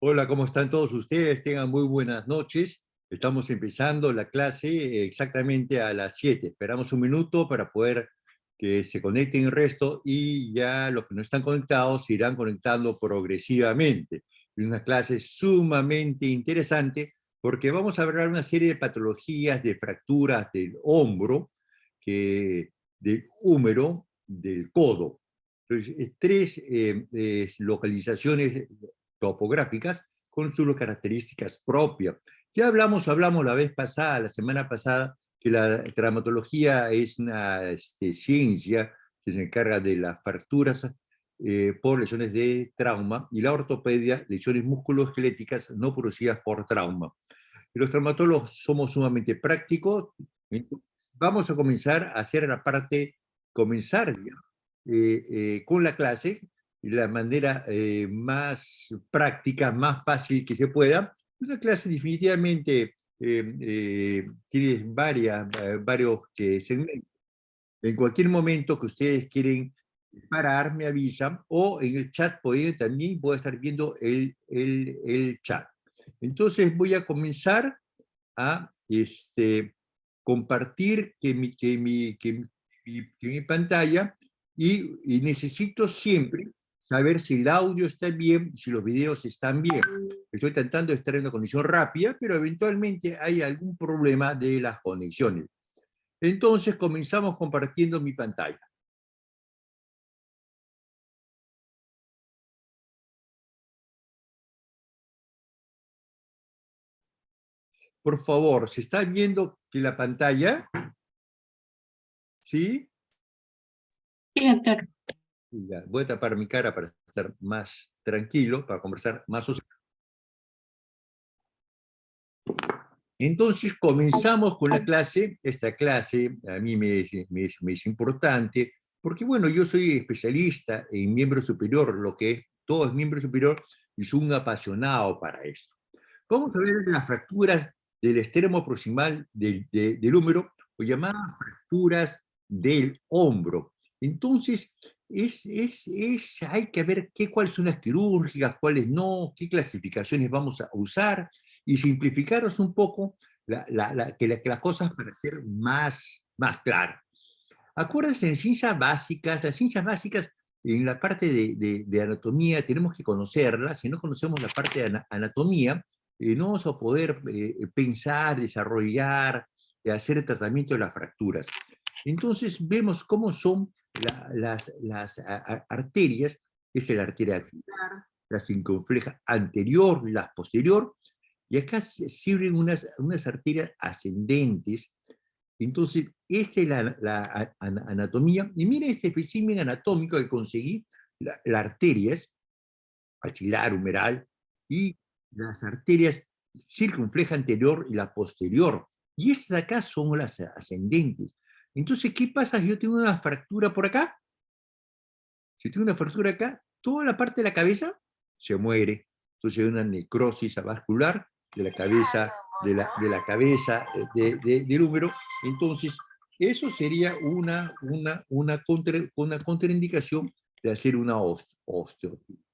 Hola, ¿cómo están todos ustedes? Tengan muy buenas noches. Estamos empezando la clase exactamente a las 7. Esperamos un minuto para poder que se conecten el resto y ya los que no están conectados se irán conectando progresivamente. Es una clase sumamente interesante porque vamos a hablar una serie de patologías, de fracturas del hombro, del húmero, del codo. Entonces, tres localizaciones topográficas con sus características propias. Ya hablamos la vez pasada, la semana pasada, que la traumatología es una ciencia que se encarga de las fracturas por lesiones de trauma y la ortopedia, lesiones musculoesqueléticas no producidas por trauma. Y los traumatólogos somos sumamente prácticos. Vamos a comenzar a hacer la parte, comenzar ya, con la clase de la manera más práctica, más fácil que se pueda. Una clase definitivamente tiene varios segmentos. En cualquier momento que ustedes quieren parar, me avisan, o en el chat también voy a estar viendo el chat. Entonces voy a comenzar a compartir que mi pantalla y necesito siempre saber si el audio está bien, si los videos están bien. Estoy tratando de estar en una conexión rápida, pero eventualmente hay algún problema de las conexiones. Entonces comenzamos compartiendo mi pantalla. Por favor, ¿se está viendo que la pantalla? ¿Sí? Sí, doctor. Ya, voy a tapar mi cara para estar más tranquilo, para conversar más. Entonces comenzamos con la clase. Esta clase a mí me es importante porque, bueno, yo soy especialista en miembro superior, lo que es, todo es miembro superior, y soy un apasionado para esto. Vamos a ver las fracturas del extremo proximal del húmero, o llamadas fracturas del hombro. Entonces, hay que ver cuáles son las quirúrgicas, cuáles no, qué clasificaciones vamos a usar, y simplificaros un poco que las cosas para ser más claras. Acuérdense, en ciencias básicas, las ciencias básicas, en la parte de anatomía tenemos que conocerlas. Si no conocemos la parte de anatomía, no vamos a poder pensar, desarrollar, hacer el tratamiento de las fracturas. Entonces vemos cómo son las arterias. Es la arteria axilar, la circunfleja anterior, la posterior, y acá sirven unas arterias ascendentes. Entonces, esa es la anatomía. Y mira este espécimen anatómico que conseguí, las arterias axilar, humeral, y las arterias circunfleja anterior y la posterior. Y estas de acá son las ascendentes. Entonces, ¿qué pasa si yo tengo una fractura por acá? Si tengo una fractura acá, toda la parte de la cabeza se muere. Entonces hay una necrosis avascular de la cabeza, de la cabeza del húmero. Entonces, eso sería una contraindicación de hacer una osteopenia.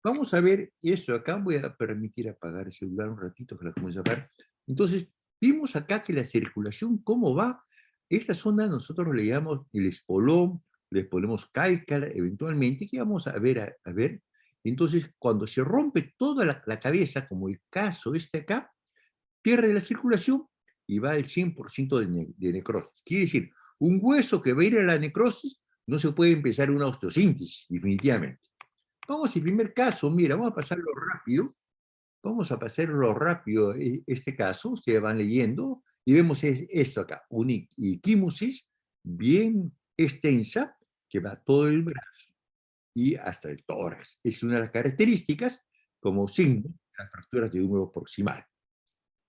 Vamos a ver eso acá. Voy a permitir apagar el celular un ratito que la comience a ver. Entonces, vimos acá que la circulación, ¿cómo va? Esta zona nosotros le llamamos el espolón, le ponemos cálcara eventualmente, que vamos a ver, a ver. Entonces, cuando se rompe toda la cabeza, como el caso este acá, pierde la circulación y va al 100% de necrosis. Quiere decir, un hueso que va a ir a la necrosis no se puede empezar una osteosíntesis, definitivamente. Vamos al primer caso, mira, vamos a pasarlo rápido. Vamos a pasarlo rápido este caso, ustedes van leyendo y vemos esto acá, una equimosis bien extensa que va todo el brazo y hasta el tórax. Es una de las características como signo de las fracturas de húmero proximal.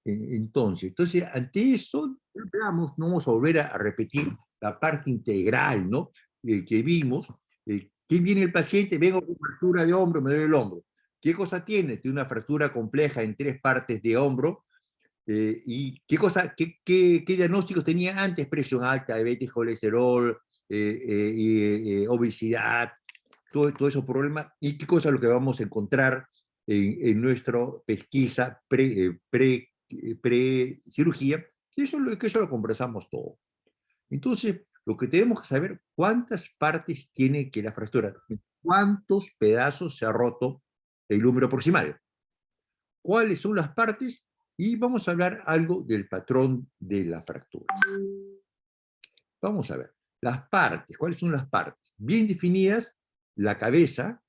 Entonces, ante eso, veamos, no vamos a volver a repetir la parte integral, ¿no? Que vimos. ¿Quién viene el paciente? Vengo con fractura de hombro, me duele el hombro. ¿Qué cosa tiene? Tiene una fractura compleja en 3 partes de hombro. ¿Y qué diagnósticos tenía antes? Presión alta, diabetes, colesterol, obesidad, todos esos problemas. ¿Y qué cosa es lo que vamos a encontrar? en nuestra pesquisa pre-cirugía, que eso lo conversamos todo. Entonces, lo que tenemos que saber, cuántas partes tiene que la fractura, cuántos pedazos se ha roto el húmero proximal, cuáles son las partes, y vamos a hablar algo del patrón de la fractura. Vamos a ver, las partes, ¿cuáles son las partes? Bien definidas, la cabeza,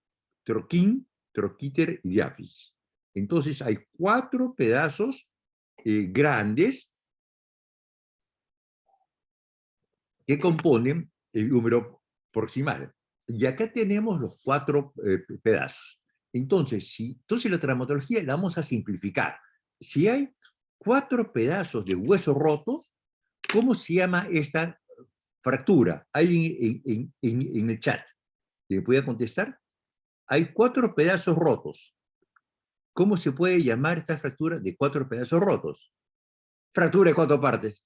troquín, troquíter y diáfisis. Entonces hay 4 pedazos grandes que componen el húmero proximal. Y acá tenemos los 4 pedazos. Entonces, entonces la traumatología la vamos a simplificar. Si hay 4 pedazos de hueso rotos, ¿cómo se llama esta fractura? ¿Alguien en el chat me puede contestar? Hay 4 pedazos rotos. ¿Cómo se puede llamar esta fractura de 4 pedazos rotos? Fractura de 4 partes.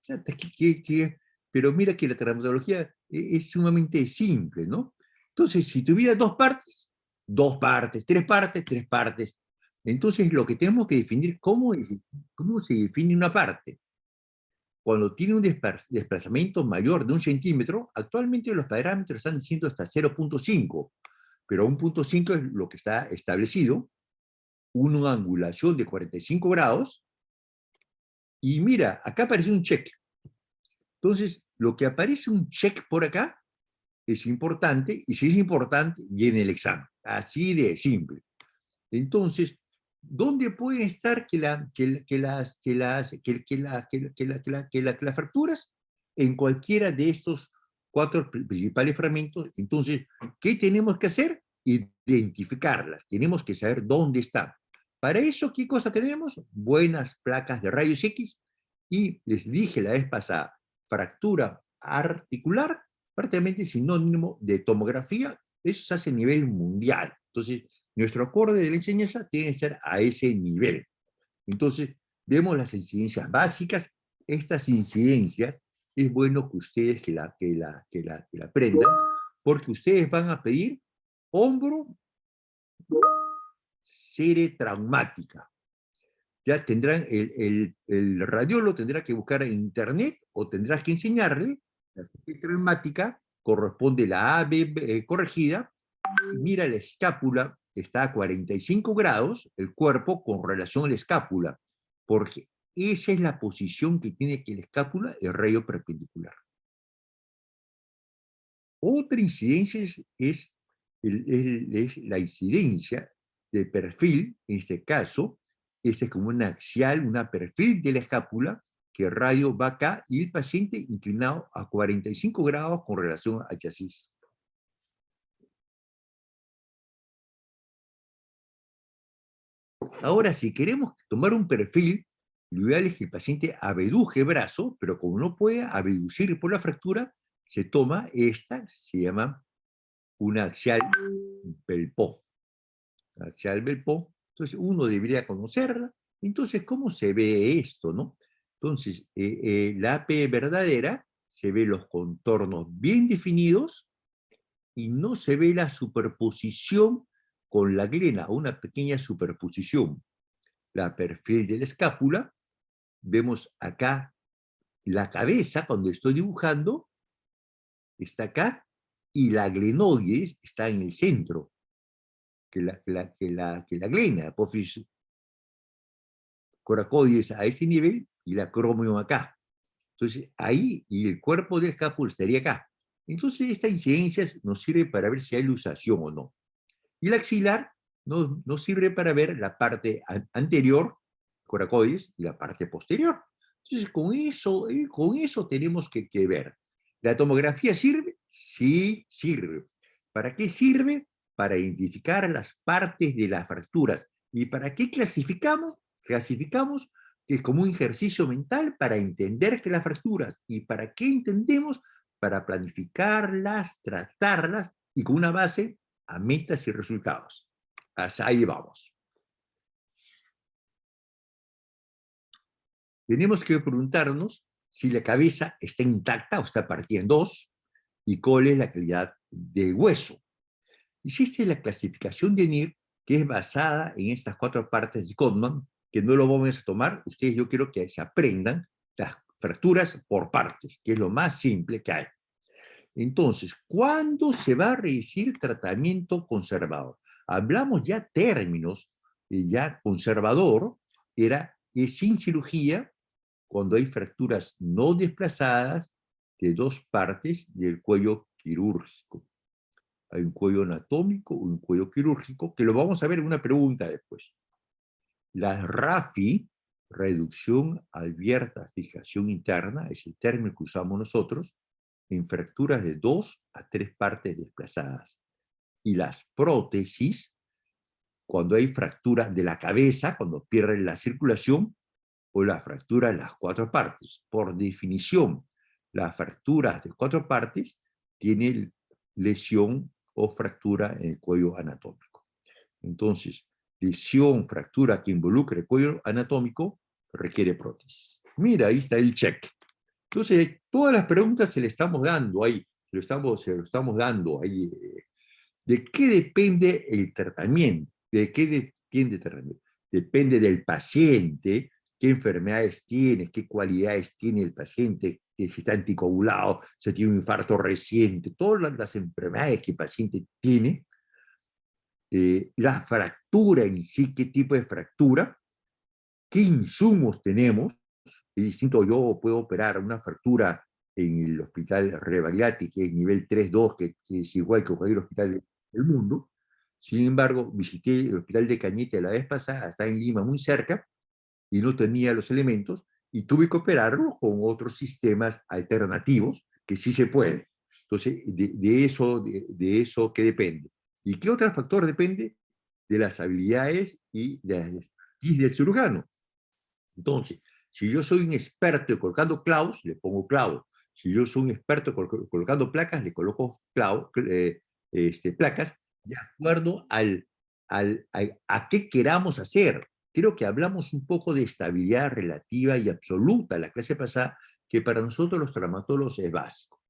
Pero mira que la traumatología es sumamente simple, ¿no? Entonces, si tuviera 2 partes, 2 partes, 3 partes, 3 partes. Entonces, lo que tenemos que definir, ¿cómo se define una parte? Cuando tiene un desplazamiento mayor de 1 centímetro, actualmente los parámetros están diciendo hasta 0.5, pero 1.5 es lo que está establecido, una angulación de 45 grados, y mira, acá aparece un check. Entonces, lo que aparece un check por acá es importante, y si es importante, viene el examen. Así de simple. Entonces, ¿dónde pueden estar las fracturas? En cualquiera de estos 4 principales fragmentos. Entonces, ¿qué tenemos que hacer? Identificarlas. Tenemos que saber dónde están. Para eso, ¿qué cosa tenemos? Buenas placas de rayos X. Y les dije la vez pasada, fractura articular, prácticamente sinónimo de tomografía. Eso se hace a nivel mundial. Entonces, nuestro acorde de la enseñanza tiene que ser a ese nivel. Entonces, vemos las incidencias básicas. Estas incidencias es bueno que ustedes que la aprendan, porque ustedes van a pedir hombro, serie traumática. Ya tendrán, el radiólogo tendrá que buscar en internet o tendrás que enseñarle. La serie traumática corresponde a la AB corregida. Mira, la escápula está a 45 grados, el cuerpo con relación a la escápula, porque esa es la posición que tiene que la escápula, el rayo perpendicular. Otra incidencia es la incidencia de perfil, en este caso, este es como una axial, una perfil de la escápula, que el radio va acá y el paciente inclinado a 45 grados con relación al chasis. Ahora, si queremos tomar un perfil, lo ideal es que el paciente abduje brazo, pero como no puede abducir por la fractura, se toma esta, se llama una axial Belpo. Axial Belpo. Entonces, uno debería conocerla. Entonces, ¿cómo se ve esto, no? Entonces, la AP verdadera, se ve los contornos bien definidos y no se ve la superposición con la glena, una pequeña superposición. La perfil de la escápula, vemos acá la cabeza, cuando estoy dibujando, está acá, y la glenoides está en el centro, que la glena, apófisis coracoides a ese nivel, y la cromium acá. Entonces, ahí, y el cuerpo del escápula estaría acá. Entonces, esta incidencia nos sirve para ver si hay luxación o no. Y la axilar nos sirve para ver la parte anterior, coracoides, y la parte posterior. Entonces, con eso tenemos que ver. ¿La tomografía sirve? Sí, sirve. ¿Para qué sirve? Para identificar las partes de las fracturas. ¿Y para qué clasificamos? Clasificamos que es como un ejercicio mental para entender que las fracturas. ¿Y para qué entendemos? Para planificarlas, tratarlas, y con una base a metas y resultados. Hasta ahí vamos. Tenemos que preguntarnos si la cabeza está intacta o está partida en dos, y cuál es la calidad del hueso. Existe la clasificación de NIR, que es basada en estas 4 partes de Gottman, que no lo vamos a tomar. Ustedes, yo quiero que se aprendan las fracturas por partes, que es lo más simple que hay. Entonces, ¿cuándo se va a realizar tratamiento conservador? Hablamos ya términos, ya conservador, es sin cirugía, cuando hay fracturas no desplazadas de 2 partes del cuello quirúrgico. Hay un cuello anatómico, un cuello quirúrgico, que lo vamos a ver en una pregunta después. La RAFI, reducción abierta, fijación interna, es el término que usamos nosotros, en fracturas de 2 a 3 partes desplazadas. Y las prótesis, cuando hay fractura de la cabeza, cuando pierden la circulación, o la fractura en las 4 partes. Por definición, las fracturas de 4 partes tienen lesión o fractura en el cuello anatómico. Entonces, lesión, fractura que involucre el cuello anatómico requiere prótesis. Mira, ahí está el check. Entonces, todas las preguntas se le estamos dando ahí, se lo estamos dando ahí. ¿De qué depende el tratamiento? ¿De qué depende el tratamiento? Depende del paciente, qué enfermedades tiene, qué cualidades tiene el paciente, si está anticoagulado, si tiene un infarto reciente, todas las enfermedades que el paciente tiene, la fractura en sí, qué tipo de fractura, qué insumos tenemos. Es distinto, yo puedo operar una fractura en el hospital Rebagliati, que es nivel 3-2, que es igual que cualquier hospital del mundo. Sin embargo, visité el hospital de Cañete la vez pasada, está en Lima, muy cerca, y no tenía los elementos, y tuve que operarlo con otros sistemas alternativos, que sí se puede. Entonces, de eso, ¿qué depende? ¿Y qué otro factor depende? De las habilidades y del cirujano. Entonces, si yo soy un experto colocando clavos, le pongo clavos. Si yo soy un experto colocando placas, le coloco placas, de acuerdo a qué queramos hacer. Creo que hablamos un poco de estabilidad relativa y absoluta la clase pasada, que para nosotros los traumatólogos es básico.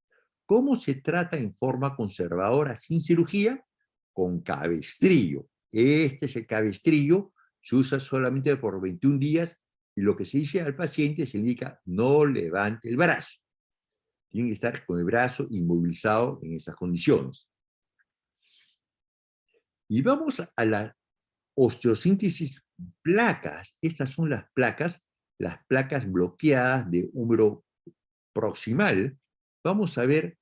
¿Cómo se trata en forma conservadora sin cirugía? Con cabestrillo. Este es el cabestrillo, se usa solamente por 21 días y lo que se dice al paciente se indica no levante el brazo. Tiene que estar con el brazo inmovilizado en esas condiciones. Y vamos a la osteosíntesis placas. Estas son las placas bloqueadas de húmero proximal. Vamos a ver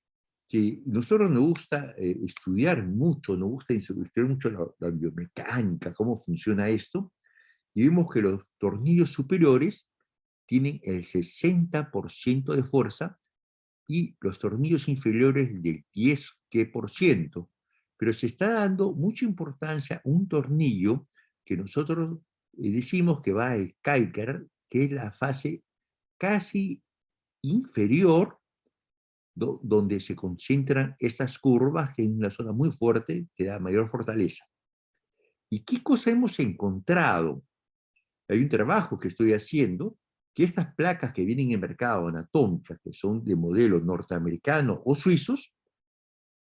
que nosotros nos gusta estudiar mucho, nos gusta estudiar mucho la biomecánica, cómo funciona esto, y vemos que los tornillos superiores tienen el 60% de fuerza y los tornillos inferiores del 10%. Pero se está dando mucha importancia a un tornillo que nosotros decimos que va al cálcar, que es la fase casi inferior, donde se concentran esas curvas, que en una zona muy fuerte te da mayor fortaleza. ¿Y qué cosa hemos encontrado? Hay un trabajo que estoy haciendo, que estas placas que vienen en el mercado anatómicas, que son de modelo norteamericano o suizos,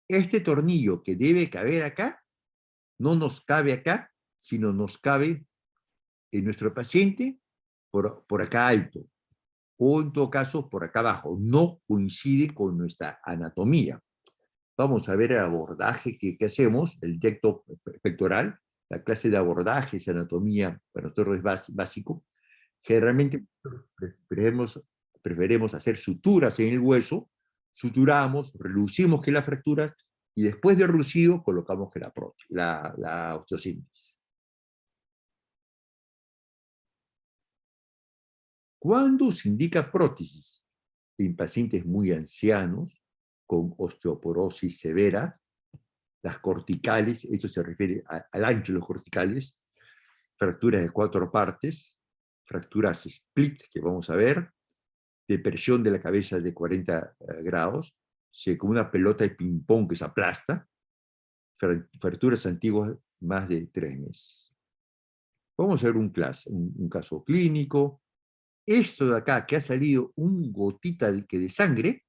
este tornillo que debe caber acá, no nos cabe acá, sino nos cabe en nuestro paciente por acá alto, o en todo caso por acá abajo. No coincide con nuestra anatomía. Vamos a ver el abordaje que hacemos, el decto pectoral, la clase de abordaje, esa anatomía para nosotros es básico. Generalmente preferimos hacer suturas en el hueso, suturamos, reducimos que las fracturas, y después de reducido colocamos que la osteosíntesis. ¿Cuándo se indica prótesis? En pacientes muy ancianos, con osteoporosis severa, las corticales, eso se refiere al ancho de los corticales, fracturas de 4 partes, fracturas split, que vamos a ver, depresión de la cabeza de 40 grados, como una pelota de ping-pong que se aplasta, fracturas antiguas más de 3 meses. Vamos a ver un caso clínico. Esto de acá, que ha salido un gotita de sangre,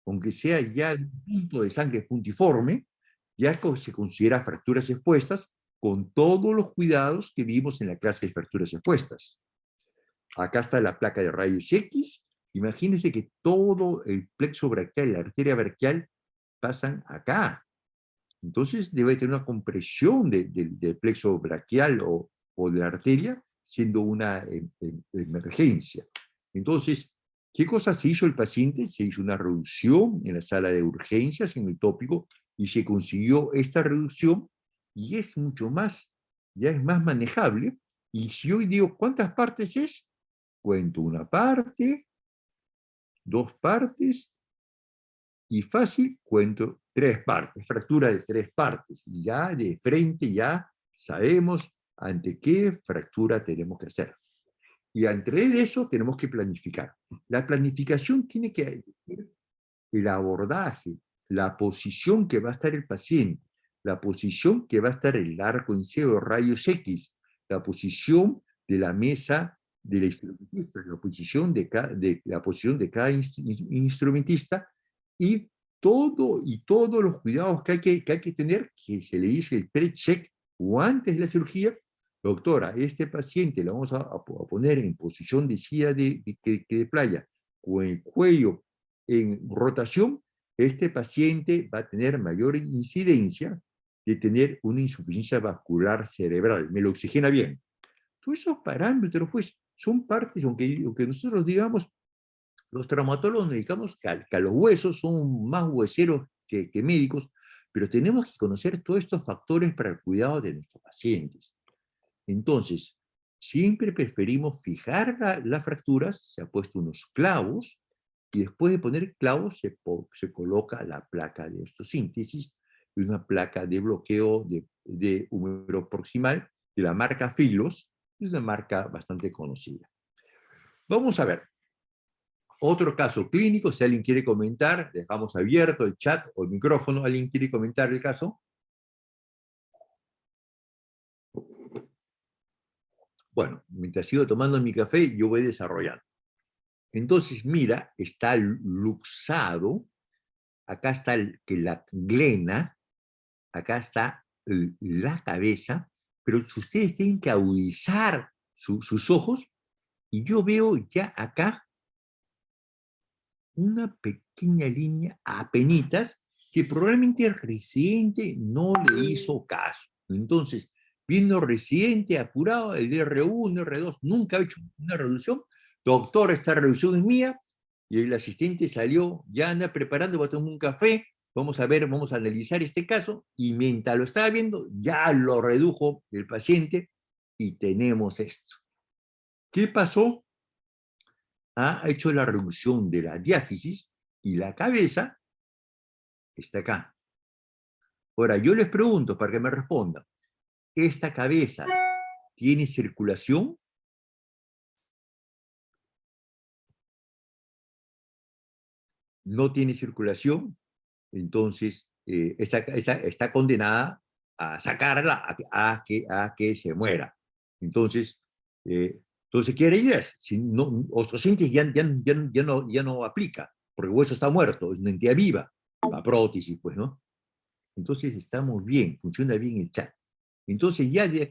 aunque sea ya un punto de sangre puntiforme, ya se considera fracturas expuestas, con todos los cuidados que vimos en la clase de fracturas expuestas. Acá está la placa de rayos X. Imagínense que todo el plexo braquial y la arteria braquial pasan acá. Entonces debe tener una compresión del plexo braquial o de la arteria, siendo una emergencia. Entonces, ¿qué cosa se hizo el paciente? Se hizo una reducción en la sala de urgencias, en el tópico, y se consiguió esta reducción, y es mucho más, ya es más manejable. Y si hoy digo, ¿cuántas partes es? Cuento una parte, dos partes, y fácil cuento 3 partes, fractura de 3 partes. Y ya de frente ya sabemos ante qué fractura tenemos que hacer. Y entre de eso tenemos que planificar. La planificación tiene que ser el abordaje, la posición que va a estar el paciente, la posición que va a estar el arco en C o rayos X, la posición de la mesa del instrumentista, la posición de cada instrumentista, y todos los cuidados que hay que tener, que se le dice el pre-check o antes de la cirugía. Doctora, este paciente lo vamos a poner en posición de silla de playa, con el cuello en rotación. Este paciente va a tener mayor incidencia de tener una insuficiencia vascular cerebral. Me lo oxigena bien. Todos esos parámetros, pues, son partes, aunque nosotros digamos, los traumatólogos nos dedicamos que a los huesos, son más hueseros que médicos, pero tenemos que conocer todos estos factores para el cuidado de nuestros pacientes. Entonces, siempre preferimos fijar las fracturas, se ha puesto unos clavos, y después de poner clavos se coloca la placa de osteosíntesis, y una placa de bloqueo de húmero proximal de la marca Filos, es una marca bastante conocida. Vamos a ver, otro caso clínico, si alguien quiere comentar, dejamos abierto el chat o el micrófono. ¿Alguien quiere comentar el caso? Bueno, mientras sigo tomando mi café, yo voy desarrollando. Entonces, mira, está luxado, acá está la glena, acá está la cabeza, pero ustedes tienen que agudizar sus ojos, y yo veo ya acá una pequeña línea apenitas que probablemente el residente no le hizo caso. Entonces, viendo el residente apurado, el DR1, R2, nunca ha hecho una reducción. Doctor, esta reducción es mía. Y el asistente salió, ya anda preparando, va a tomar un café, vamos a ver, vamos a analizar este caso, y mientras lo estaba viendo, ya lo redujo el paciente, y tenemos esto. ¿Qué pasó? Ha hecho la reducción de la diáfisis, y la cabeza está acá. Ahora, yo les pregunto para que me respondan, ¿esta cabeza tiene circulación? No tiene circulación, entonces está condenada a sacarla, a que se muera. Entonces, ¿qué harías? Si no, osteosíntesis ya no aplica, porque el hueso está muerto, es una entidad viva, la prótesis, pues, ¿no? Entonces estamos bien, funciona bien el chat. Entonces ya de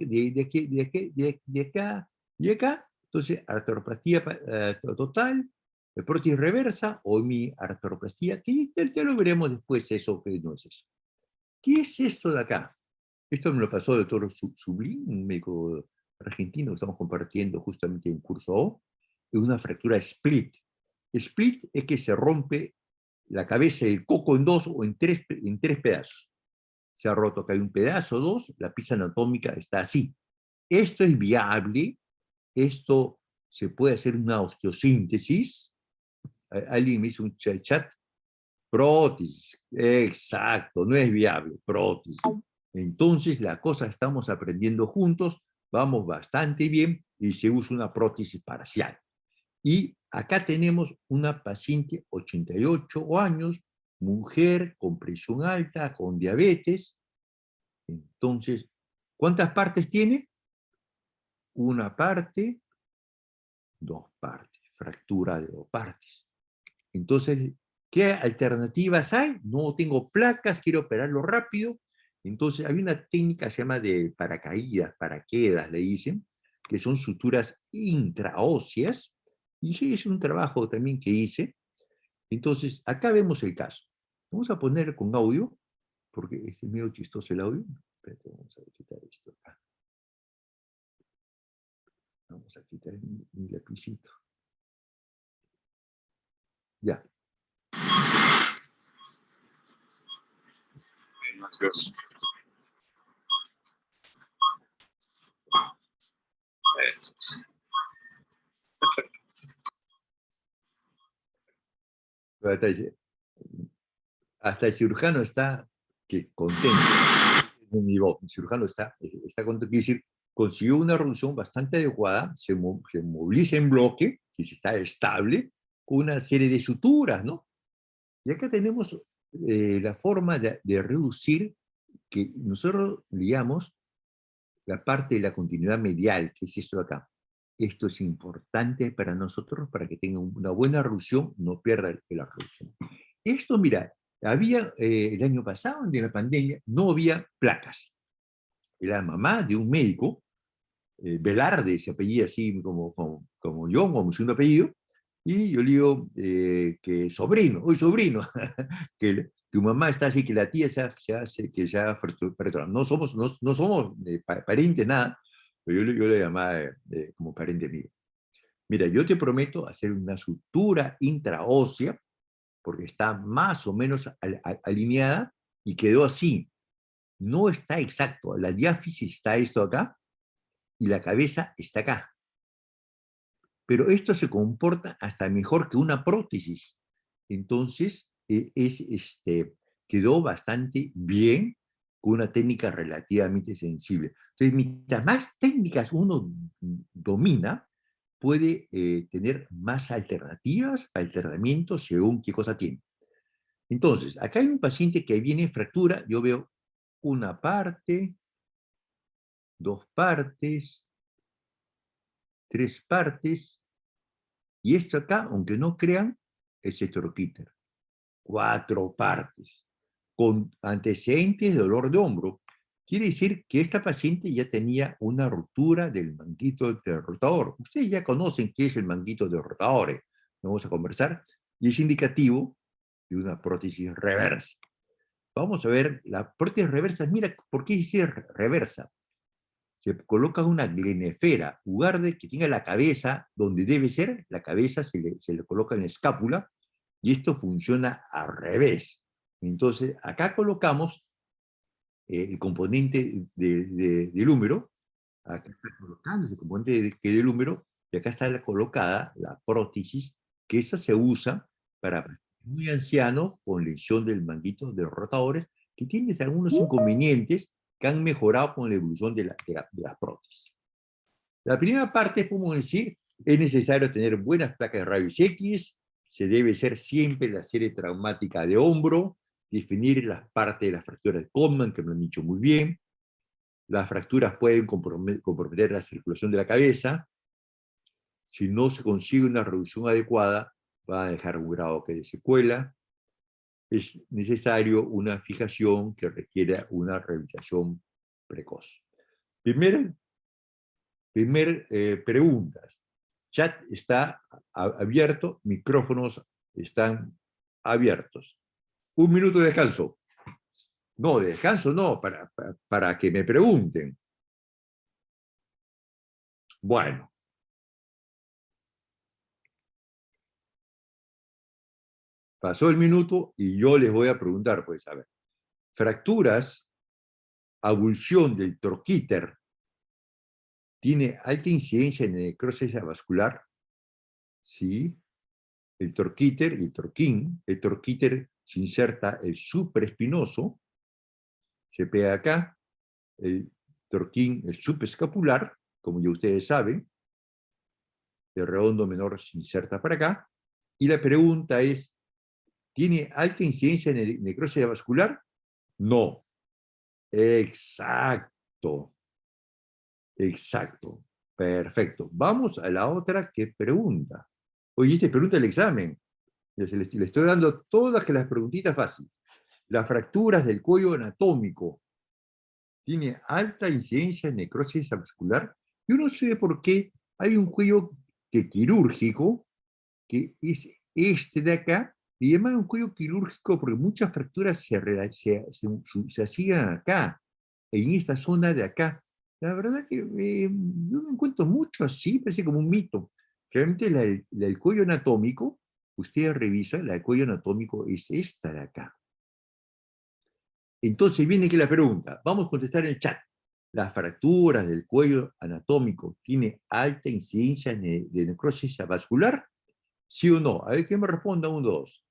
acá, entonces artroplastía total, prótesis reversa o mi artroplastía, que ya lo veremos después eso, que no es eso. ¿Qué es esto de acá? Esto me lo pasó el doctor Sublin, un médico argentino que estamos compartiendo justamente en curso O, es una fractura split. Split es que se rompe la cabeza del coco en dos o en tres pedazos. Se ha roto acá un pedazo, dos, la pieza anatómica está así. Esto es viable, esto se puede hacer una osteosíntesis. Alguien me hizo un chat, prótesis, exacto, no es viable, prótesis. Entonces la cosa estamos aprendiendo juntos, vamos bastante bien, y se usa una prótesis parcial. Y acá tenemos una paciente, 88 años, mujer con presión alta, con diabetes. Entonces, ¿cuántas partes tiene? Una parte, dos partes, fractura de dos partes. Entonces, ¿qué alternativas hay? No tengo placas, quiero operarlo rápido. Entonces, hay una técnica que se llama de paracaídas, paraquedas, le dicen, que son suturas intraóseas, y sí, es un trabajo también que hice. Entonces, acá vemos el caso. Vamos a poner con audio, porque es medio chistoso el audio. Espérate, vamos a quitar esto acá. Vamos a quitar mi lapicito. Ya. Hasta el cirujano está contento. El cirujano está contento. Quiere decir, consiguió una reducción bastante adecuada, se moviliza en bloque, que está estable, con una serie de suturas, ¿no? Y acá tenemos la forma de reducir, que nosotros digamos la parte de la continuidad medial, que es esto de acá. Esto es importante para nosotros, para que tenga una buena reducción, no pierda la reducción. Esto, mira, había el año pasado, de la pandemia, no había placas. La mamá de un médico, Velarde, se apellida así como yo, como segundo apellido, y yo le digo que sobrino, oye sobrino, que tu mamá está así, que la tía que se ha fracturado. No somos parientes, nada, pero yo le llamaba como pariente mío. Mira, yo te prometo hacer una sutura intraósea, porque está más o menos alineada, y quedó así. No está exacto, la diáfisis está esto acá, y la cabeza está acá. Pero esto se comporta hasta mejor que una prótesis. Entonces, quedó bastante bien, con una técnica relativamente sensible. Entonces, mientras más técnicas uno domina, puede tener más alternativas al tratamiento según qué cosa tiene. Entonces, acá hay un paciente que viene en fractura, yo veo una parte, dos partes, tres partes, y esto acá, aunque no crean, es el troquíter. Cuatro partes, con antecedentes de dolor de hombro. Quiere decir que esta paciente ya tenía una ruptura del manguito del rotador. Ustedes ya conocen qué es el manguito del rotador. Vamos a conversar. Y es indicativo de una prótesis reversa. Vamos a ver la prótesis reversa. Mira, ¿por qué dice reversa? Se coloca una glenefera, lugar de que tenga la cabeza donde debe ser, la cabeza se le coloca en la escápula, y esto funciona al revés. Entonces, acá colocamos el componente del húmero, acá está colocando el componente del húmero, y acá está colocada la prótesis, que esa se usa para muy ancianos con lesión del manguito de los rotadores, que tienen algunos inconvenientes que han mejorado con la evolución de la prótesis. La primera parte, podemos decir, es necesario tener buenas placas de rayos X, se debe ser siempre la serie traumática de hombro, definir las partes de las fracturas de Codman, que me lo han dicho muy bien. Las fracturas pueden comprometer la circulación de la cabeza. Si no se consigue una reducción adecuada, va a dejar un grado de secuela. Es necesario una fijación que requiera una rehabilitación precoz. Primer preguntas. Chat está abierto, micrófonos están abiertos. Un minuto de descanso. No, de descanso no, para que me pregunten. Bueno. Pasó el minuto y yo les voy a preguntar, pues, a ver. Fracturas, avulsión del troquíter, ¿tiene alta incidencia en necrosis vascular? Sí. El troquíter y el torquín. El troquíter se inserta el supraespinoso, se pega acá. El torquín, el subescapular, como ya ustedes saben. El redondo menor se inserta para acá. Y la pregunta es, ¿tiene alta incidencia en necrosis vascular? No. Exacto. Exacto. Perfecto. Vamos a la otra que pregunta. Oye, se pregunta el examen. Le estoy dando todas las preguntitas fáciles. Las fracturas del cuello anatómico tiene alta incidencia de necrosis vascular. Yo no sé por qué hay un cuello quirúrgico, que es este de acá, y llaman un cuello quirúrgico porque muchas fracturas se hacían acá, en esta zona de acá. La verdad que yo no encuentro mucho así, parece como un mito. Realmente el cuello anatómico, ustedes revisan, el cuello anatómico es esta de acá. Entonces viene aquí la pregunta, vamos a contestar en el chat. ¿Las fracturas del cuello anatómico tiene alta incidencia de necrosis vascular? ¿Sí o no? A ver quién me responda, 1, 2.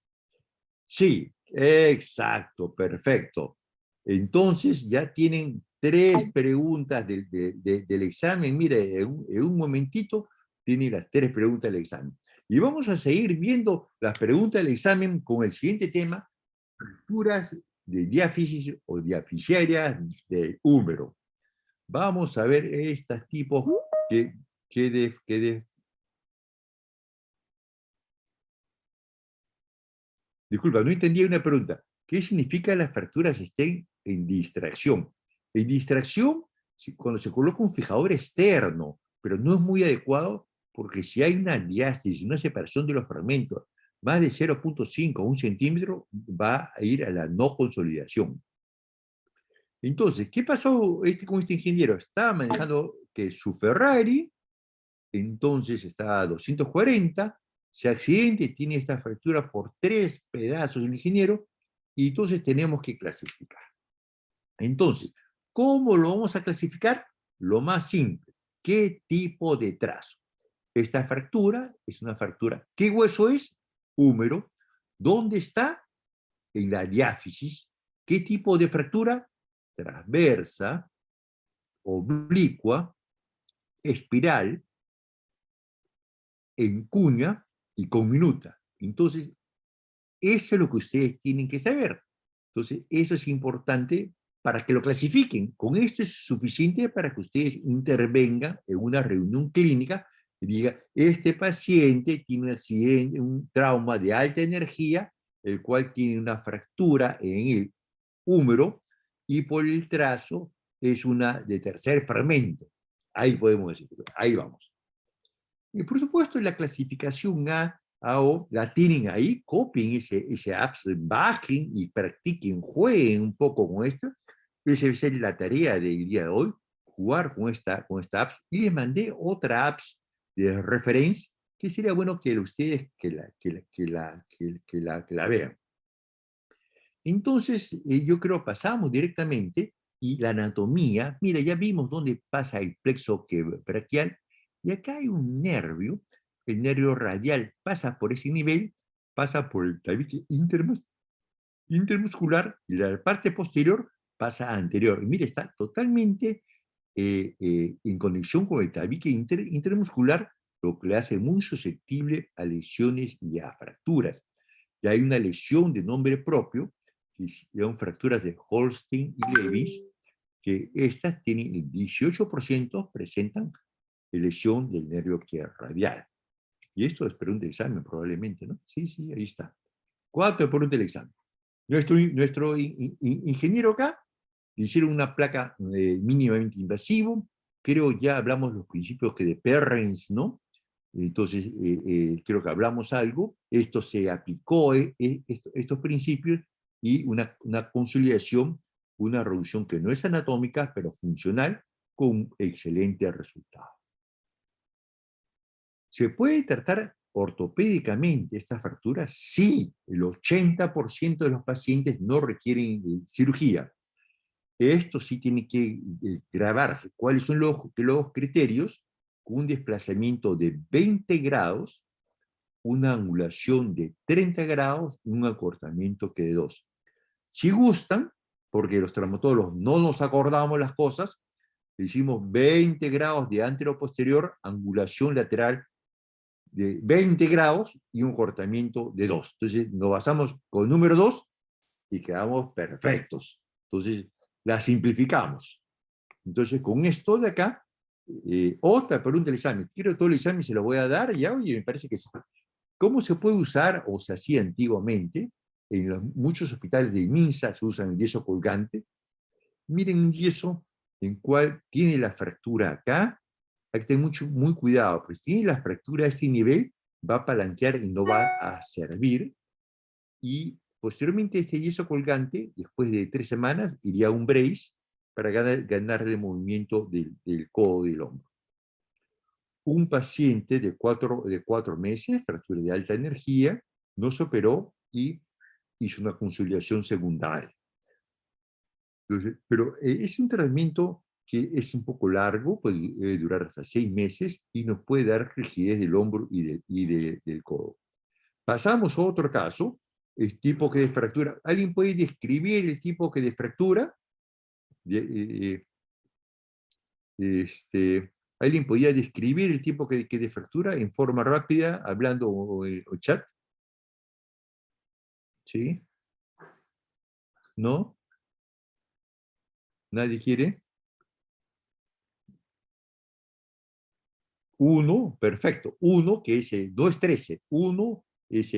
Sí, exacto, perfecto. Entonces ya tienen 3 preguntas del examen. Mire, en un momentito tiene las 3 preguntas del examen. Y vamos a seguir viendo las preguntas del examen con el siguiente tema, fracturas de diáfisis o diaficiarias del húmero. Vamos a ver estos tipos Disculpa, no entendí una pregunta. ¿Qué significa las fracturas estén en distracción? En distracción, cuando se coloca un fijador externo, pero no es muy adecuado porque si hay una diástasis, una separación de los fragmentos, más de 0.5 a 1 centímetro, va a ir a la no consolidación. Entonces, ¿qué pasó con este ingeniero? Estaba manejando que su Ferrari, entonces está a 240, se accidente, tiene esta fractura por 3 pedazos el ingeniero, y entonces tenemos que clasificar. Entonces, ¿cómo lo vamos a clasificar? Lo más simple, ¿qué tipo de trazo? Esta fractura es una fractura. ¿Qué hueso es? Húmero. ¿Dónde está? En la diáfisis. ¿Qué tipo de fractura? Transversa, oblicua, espiral, en cuña y con minuta. Entonces, eso es lo que ustedes tienen que saber. Entonces, eso es importante para que lo clasifiquen. Con esto es suficiente para que ustedes intervengan en una reunión clínica y digan, este paciente tiene un accidente, un trauma de alta energía, el cual tiene una fractura en el húmero y por el trazo es una de tercer fragmento. Ahí podemos decir, ahí vamos. Y por supuesto, la clasificación A o la tienen ahí, copien ese apps, bajen y practiquen, jueguen un poco con esto. Esa es la tarea del día de hoy, jugar con esta apps. Y les mandé otra apps de referencia que sería bueno que ustedes que la vean. Entonces, yo creo pasamos directamente y la anatomía, mira, ya vimos dónde pasa el plexo braquial, y acá hay un nervio, el nervio radial pasa por ese nivel, pasa por el tabique intermuscular, y la parte posterior pasa anterior. Y mira, está totalmente en conexión con el tabique intermuscular, lo que le hace muy susceptible a lesiones y a fracturas. Y hay una lesión de nombre propio, que son fracturas de Holstein y Lewis, que estas tienen el 18% presentan lesión del nervio radial. Y esto es pregunta de examen probablemente, ¿no? Sí, sí, ahí está. 4 preguntas del examen. Nuestro ingeniero acá le hicieron una placa mínimamente invasivo. Creo ya hablamos los principios que de Perrens, ¿no? Entonces, creo que hablamos algo. Esto se aplicó, estos principios, y una consolidación, una reducción que no es anatómica, pero funcional, con un excelente resultado. ¿Se puede tratar ortopédicamente esta fractura? Sí, el 80% de los pacientes no requieren cirugía. Esto sí tiene que grabarse. ¿Cuáles son los criterios? Un desplazamiento de 20 grados, una angulación de 30 grados y un acortamiento que de 2. Si gustan, porque los traumatólogos no nos acordamos las cosas, hicimos 20 grados de anteroposterior, angulación lateral de 20 grados y un cortamiento de 2. Entonces nos basamos con el número 2 y quedamos perfectos. Entonces la simplificamos. Entonces con esto de acá, otra pregunta del examen. Quiero todo el examen, se lo voy a dar ya, oye, me parece que sí. ¿Cómo se puede usar, o se hacía antiguamente, en muchos hospitales de MINSA se usan el yeso colgante? Miren un yeso en cual tiene la fractura acá, hay que tener muy cuidado, pues si tiene la fractura a este nivel, va a palanquear y no va a servir, y posteriormente este yeso colgante, después de 3 semanas, iría a un brace para ganarle movimiento del codo y del hombro. Un paciente de 4 meses, fractura de alta energía, no se operó y hizo una consolidación secundaria. Entonces, pero es un tratamiento que es un poco largo, puede durar hasta 6 meses y nos puede dar rigidez del hombro y del codo. Pasamos a otro caso, es tipo que de fractura. ¿Alguien puede describir el tipo que de fractura? ¿Alguien podría describir el tipo que de fractura en forma rápida, hablando o chat? ¿Sí? ¿No? ¿Nadie quiere? 1, perfecto. 1, que no es 13. 1 es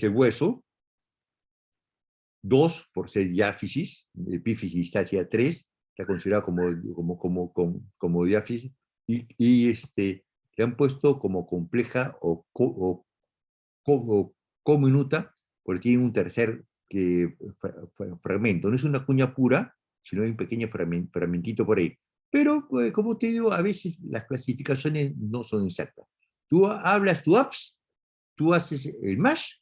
el hueso. 2, por ser diáfisis, epífisis hacia 3, está considerado como diáfisis, y le han puesto como compleja o cominuta, porque tiene un tercer fragmento. No es una cuña pura, sino hay un pequeño fragmentito por ahí. Pero, como te digo, a veces las clasificaciones no son exactas. Tú hablas tu apps, tú haces el mash,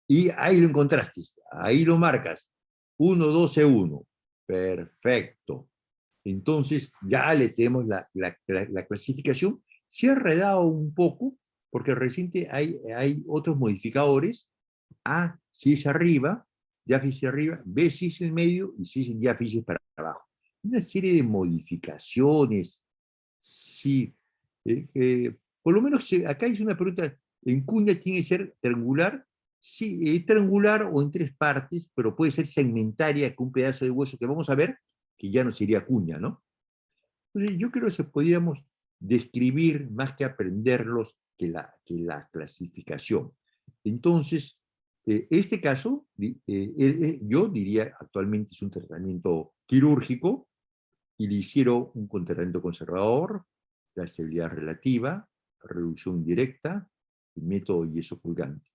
y ahí lo encontraste, ahí lo marcas. 1, 12, 1. Perfecto. Entonces ya le tenemos la clasificación. Se ha enredado un poco, porque reciente hay otros modificadores. A si es arriba, diáfisis arriba, B si es en medio y si es en diáfisis para abajo. Una serie de modificaciones. Sí. Por lo menos acá hice una pregunta. En cuña tiene que ser triangular. Sí, triangular o en 3 partes, pero puede ser segmentaria con un pedazo de hueso que vamos a ver, que ya no sería cuña, ¿no? Entonces, yo creo que podríamos describir más que aprenderlos que la clasificación. Entonces, este caso, yo diría actualmente es un tratamiento quirúrgico y le hicieron un tratamiento conservador, la estabilidad relativa, reducción directa y método yeso colgante.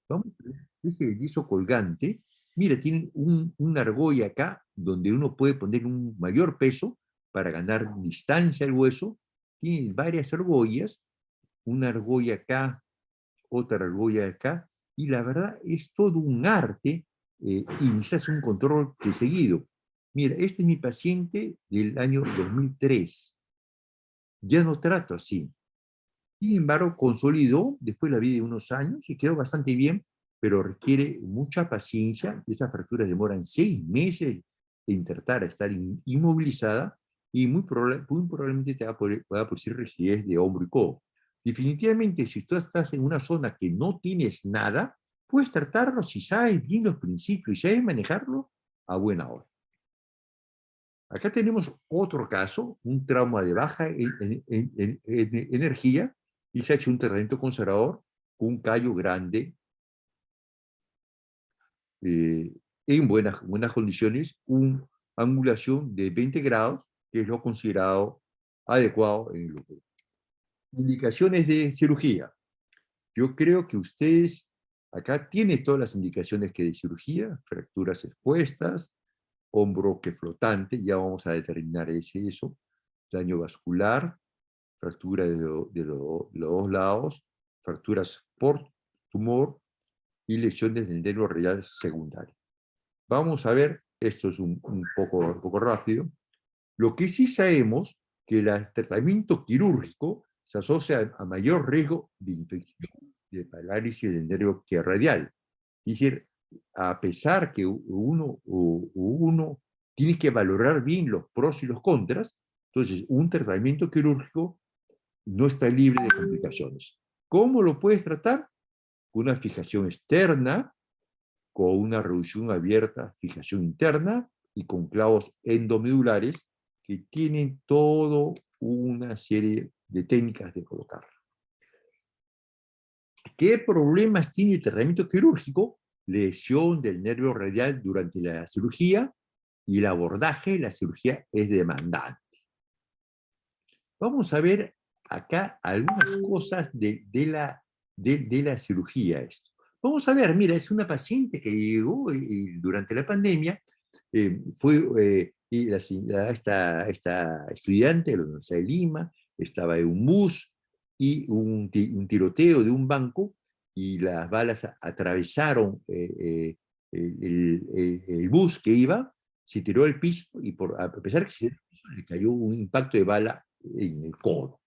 Vamos a ver, ese yeso colgante, mira, tiene una argolla acá donde uno puede poner un mayor peso para ganar distancia al hueso. Tiene varias argollas, una argolla acá, otra argolla acá, y la verdad es todo un arte y necesitas un control de seguido. Mira, este es mi paciente del año 2003. Ya no trato así. Sin embargo, consolidó después de la vida de unos años y quedó bastante bien, pero requiere mucha paciencia. Esas fracturas demoran 6 meses de intentar estar inmovilizada y muy probablemente te va a producir rigidez de hombro y codo. Definitivamente, si tú estás en una zona que no tienes nada, puedes tratarlo si sabes bien los principios y sabes manejarlo a buena hora. Acá tenemos otro caso, un trauma de baja energía, y se ha hecho un tratamiento conservador con un callo grande, en buenas condiciones, una angulación de 20 grados, que es lo considerado adecuado en el lúpulo. Indicaciones de cirugía. Yo creo que ustedes acá tienen todas las indicaciones que de cirugía, fracturas expuestas, hombro que flotante, ya vamos a determinar eso, daño vascular, fractura de los 2 lados, fracturas por tumor y lesiones del nervio radial secundario. Vamos a ver, esto es un poco rápido. Lo que sí sabemos que el tratamiento quirúrgico se asocia a mayor riesgo de infección de parálisis del nervio que radial. Es decir, a pesar que uno tiene que valorar bien los pros y los contras, entonces un tratamiento quirúrgico no está libre de complicaciones. ¿Cómo lo puedes tratar? Con una fijación externa, con una reducción abierta, fijación interna y con clavos endomedulares que tienen toda una serie de técnicas de colocar. ¿Qué problemas tiene el tratamiento quirúrgico? lesión del nervio radial durante la cirugía y el abordaje de la cirugía es demandante. Vamos a ver acá algunas cosas de la cirugía. Esto. Vamos a ver, mira, es una paciente que llegó durante la pandemia, y esta estudiante de la Universidad de Lima estaba en un bus y un tiroteo de un banco y las balas atravesaron el bus que iba, se tiró al piso y a pesar que se tiró al piso, le cayó un impacto de bala en el codo.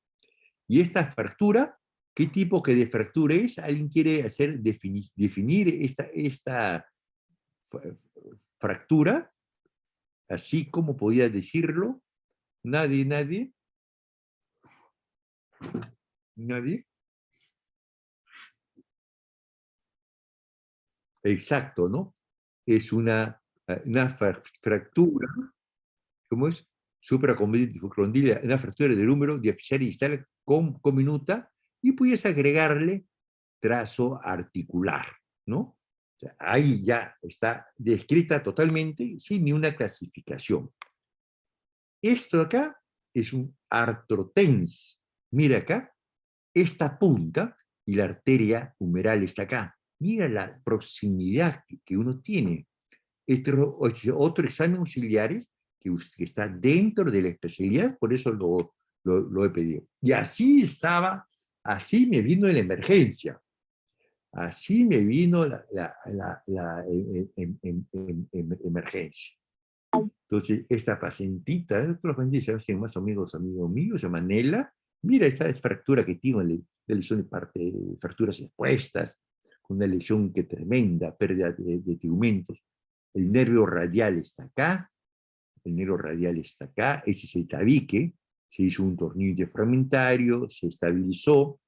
Y esta fractura, ¿qué tipo de fractura es? ¿Alguien quiere definir esta fractura? Así como podía decirlo. Nadie. Exacto, ¿no? Es una fractura, ¿cómo es? Supracondylar, una fractura del húmero diafisario distal conminuta, y puedes agregarle trazo articular, ¿no? O sea, ahí ya está descrita totalmente sin ni una clasificación. Esto acá es un artrotens. Mira acá, esta punta y la arteria humeral está acá. Mira la proximidad que uno tiene. Otro examen auxiliares que está dentro de la especialidad, por eso lo he pedido. Y así estaba, así me vino la emergencia. Así me vino la emergencia. Entonces, esta pacientita, otros pacientes se más amigos míos, se llama Nela. Mira esta fractura que tiene, la lesión de parte, fracturas expuestas, con una lesión que tremenda, pérdida de tegumentos. El nervio radial está acá, ese es el tabique, se hizo un tornillo interfragmentario, se estabilizó,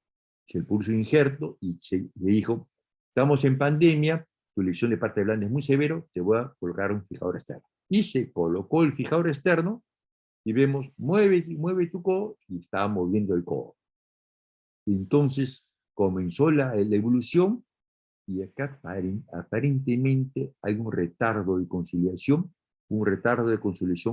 se puso un injerto y le dijo, estamos en pandemia, tu lesión de parte blanda es muy severo, te voy a colocar un fijador externo. Y se colocó el fijador externo y vemos, mueve tu codo, y estaba moviendo el codo. Entonces comenzó la evolución y acá aparentemente hay un retardo de conciliación,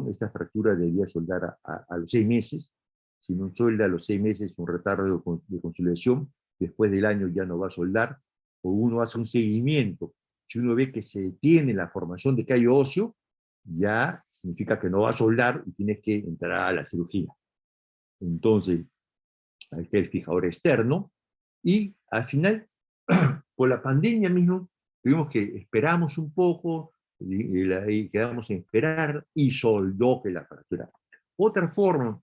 esta fractura debía soldar a los 6 meses, si no solda a los 6 meses, un retardo de conciliación, después del año ya no va a soldar, o uno hace un seguimiento, si uno ve que se detiene la formación de callo óseo, ya significa que no va a soldar y tienes que entrar a la cirugía. Entonces, ahí está el fijador externo, y al final, por la pandemia mismo, tuvimos que esperamos un poco, y quedamos en esperar, y soldó que la fractura. Otra forma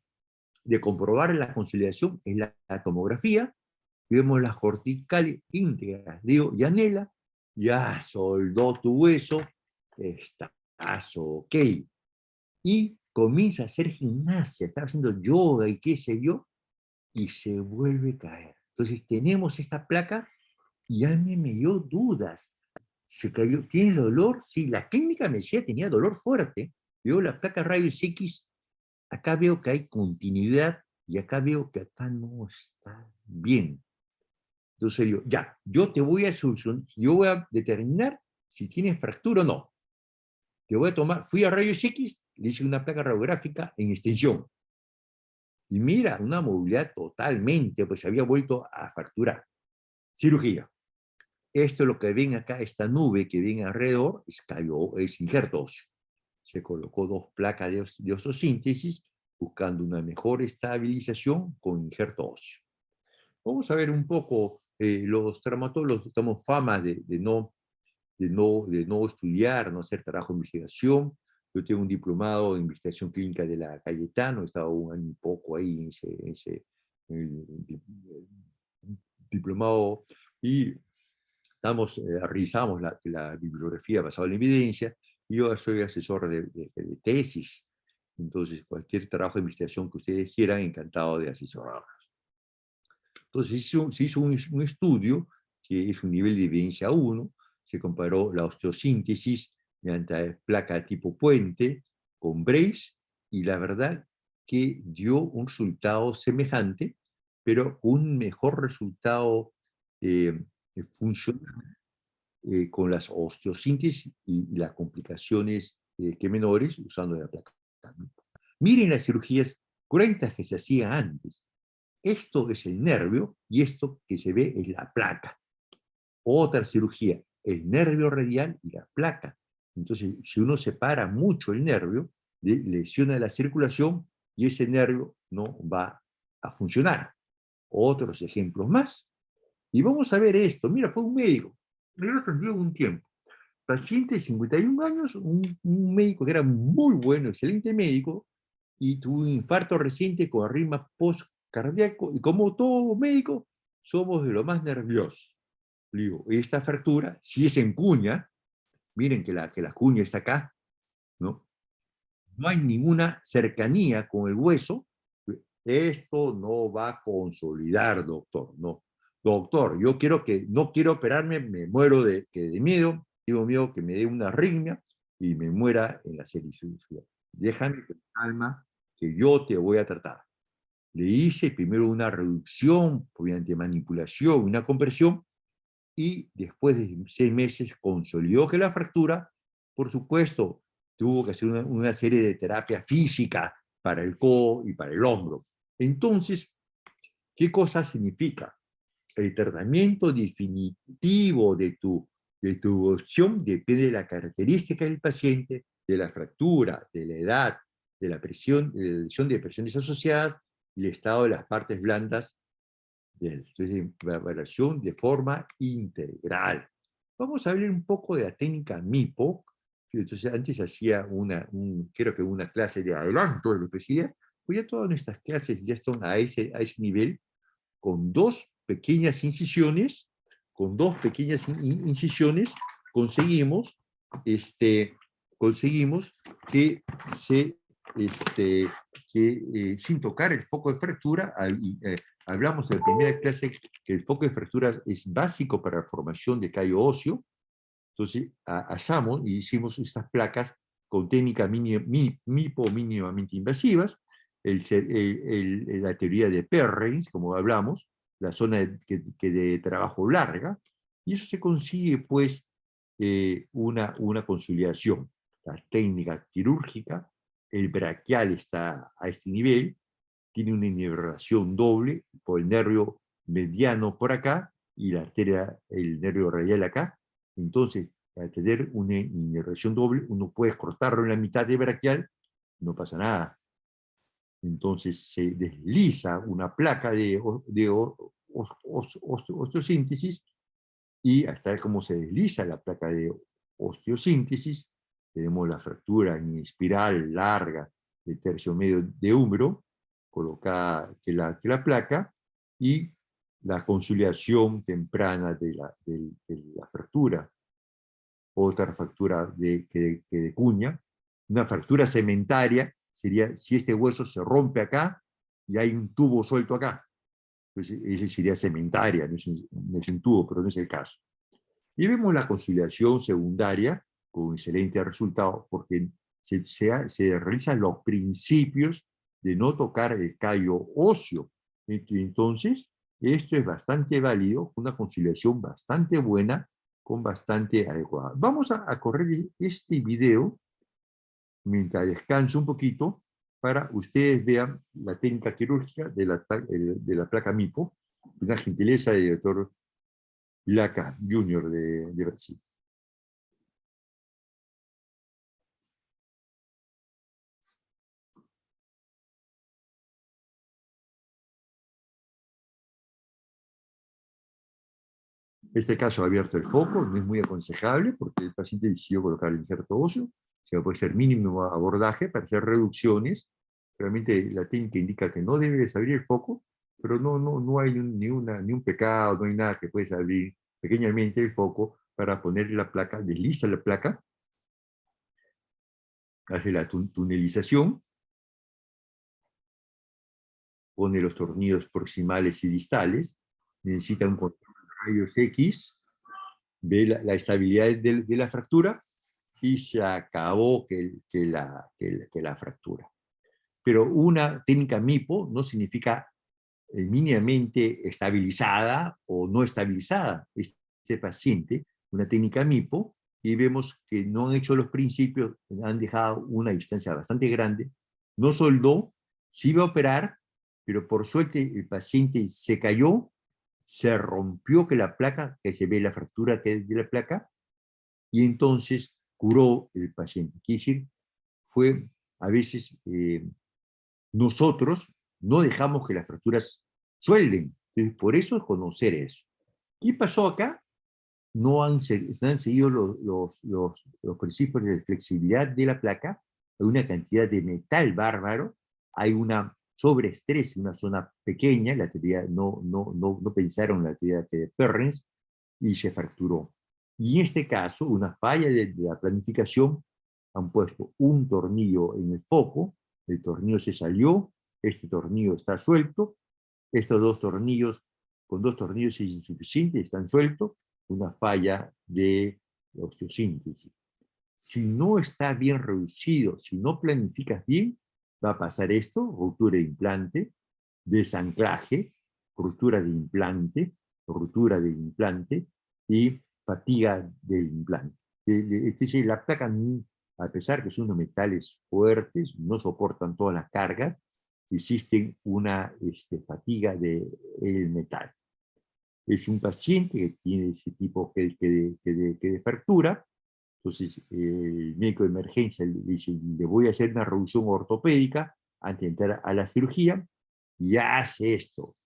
de comprobar la conciliación es la tomografía, vemos las corticales íntegras, digo, Yanela, ya soldó tu hueso, estás ok. Y comienza a hacer gimnasia, estaba haciendo yoga y qué sé yo, y se vuelve a caer. Entonces tenemos esta placa y a mí me dio dudas. Se cayó, ¿tiene dolor? Sí, la clínica me decía tenía dolor fuerte. Veo la placa rayos X, acá veo que hay continuidad y acá veo que acá no está bien. Entonces yo te voy a solucionar, yo voy a determinar si tienes fractura o no. Te voy a tomar, fui a rayos X, le hice una placa radiográfica en extensión. Y mira, una movilidad totalmente, pues había vuelto a fracturar. Cirugía. Esto es lo que ven acá, esta nube que ven alrededor, es injerto óseo. Se colocó 2 placas de osteosíntesis buscando una mejor estabilización con injerto óseo. Vamos a ver un poco, los traumatólogos tenemos fama de no estudiar, no hacer trabajo de investigación. Yo tengo un diplomado en investigación clínica de la Cayetano, he estado un año y poco ahí en ese diplomado, y revisamos la bibliografía basada en la evidencia, y yo soy asesor de tesis. Entonces, cualquier trabajo de investigación que ustedes quieran, encantado de asesorarlos. Entonces, se hizo un estudio que es un nivel de evidencia 1, se comparó la osteosíntesis mediante placa tipo puente con brace, y la verdad que dio un resultado semejante, pero un mejor resultado funcional. con las osteosíntesis y las complicaciones que menores usando la placa. Miren las cirugías cruentas que se hacían antes. Esto es el nervio y esto que se ve es la placa. Otra cirugía, el nervio radial y la placa. Entonces, si uno separa mucho el nervio, lesiona la circulación y ese nervio no va a funcionar. Otros ejemplos más. Y vamos a ver esto. Mira, fue un médico. Me lo atendió un tiempo. Paciente de 51 años, un médico que era muy bueno, excelente médico, y tuvo un infarto reciente con arritmia postcardíaco, y como todo médico, somos de lo más nerviosos. Le digo, esta fractura, si es en cuña, miren que la cuña está acá, ¿no? No hay ninguna cercanía con el hueso, esto no va a consolidar, doctor, no. Doctor, yo quiero no quiero operarme, me muero de miedo, tengo miedo que me dé una arritmia y me muera en la cirugía. Déjame con calma, que yo te voy a tratar. Le hice primero una reducción mediante manipulación, una compresión, y después de 6 meses consolidó que la fractura, por supuesto, tuvo que hacer una serie de terapia física para el codo y para el hombro. Entonces, ¿qué cosa significa? El tratamiento definitivo de tu opción depende de la característica del paciente, de la fractura, de la edad, de la presión, de la lesión de presiones asociadas y el estado de las partes blandas. Entonces, evaluación de forma integral. Vamos a hablar un poco de la técnica MIPO. Entonces, antes hacía creo que una clase de adelanto de lo que hacía, pues ya todas nuestras clases ya están a ese nivel, con dos pequeñas incisiones, conseguimos, conseguimos que sin tocar el foco de fractura, hablamos en la primera clase que el foco de fractura es básico para la formación de callo óseo. Entonces, hallamos y hicimos estas placas con técnicas MIPO mínimamente invasivas, la teoría de Perrins, como hablamos, la zona de trabajo larga, y eso se consigue, pues, una consolidación. La técnica quirúrgica, el braquial está a este nivel, tiene una inervación doble por el nervio mediano por acá y la arteria, el nervio radial acá. Entonces, al tener una inervación doble, uno puede cortarlo en la mitad de braquial, no pasa nada. Entonces se desliza una placa de osteosíntesis y hasta ver cómo se desliza la placa de osteosíntesis. Tenemos la fractura en espiral larga del tercio medio de húmero, colocada que la placa, y la consolidación temprana de la fractura. Otra fractura de cuña, una fractura cementaria sería si este hueso se rompe acá y hay un tubo suelto acá. Entonces, ese sería cementaria, no es un tubo, pero no es el caso. Y vemos la consolidación secundaria con excelente resultado porque se realizan los principios de no tocar el callo óseo. Entonces, esto es bastante válido, una conciliación bastante buena, con bastante adecuada. Vamos a correr este video mientras descanso un poquito para ustedes vean la técnica quirúrgica de la placa MIPO, una gentileza del doctor Laca Junior de Brasil. En este caso ha abierto el foco, no es muy aconsejable porque el paciente decidió colocar el injerto óseo, se puede ser mínimo abordaje para hacer reducciones. Realmente la técnica indica que no debes abrir el foco, pero no hay ni un pecado, no hay nada que puedes abrir pequeñamente el foco para poner la placa, desliza la placa, hace la tunelización, pone los tornillos proximales y distales, necesita un control de rayos X, ve la estabilidad de la fractura y se acabó que la fractura. Pero una técnica MIPO no significa mínimamente estabilizada o no estabilizada. Este paciente una técnica MIPO, y vemos que no han hecho los principios, han dejado una distancia bastante grande, no soldó, sí iba a operar, pero por suerte el paciente se cayó, se rompió que la placa, que se ve la fractura que es de la placa, y entonces curó el paciente. Quiere decir, fue a veces nosotros no dejamos que las fracturas suelden. Entonces, por eso es conocer eso. ¿Qué pasó acá? No han seguido los principios de flexibilidad de la placa, hay una cantidad de metal bárbaro, hay una sobreestrés en una zona pequeña, la teoría no pensaron la teoría de Perrins, y se fracturó. Y en este caso, una falla de la planificación, han puesto un tornillo en el foco, el tornillo se salió, este tornillo está suelto, estos dos tornillos, con dos tornillos es insuficiente, están sueltos, una falla de osteosíntesis. Si no está bien reducido, si no planificas bien, va a pasar esto: ruptura de implante, desanclaje, ruptura de implante y fatiga del implante. Es decir, la placa, a pesar que son unos metales fuertes, no soportan todas las cargas, existe una fatiga del metal. Es un paciente que tiene ese tipo de fractura, entonces el médico de emergencia le dice, le voy a hacer una reducción ortopédica antes de entrar a la cirugía, y hace esto,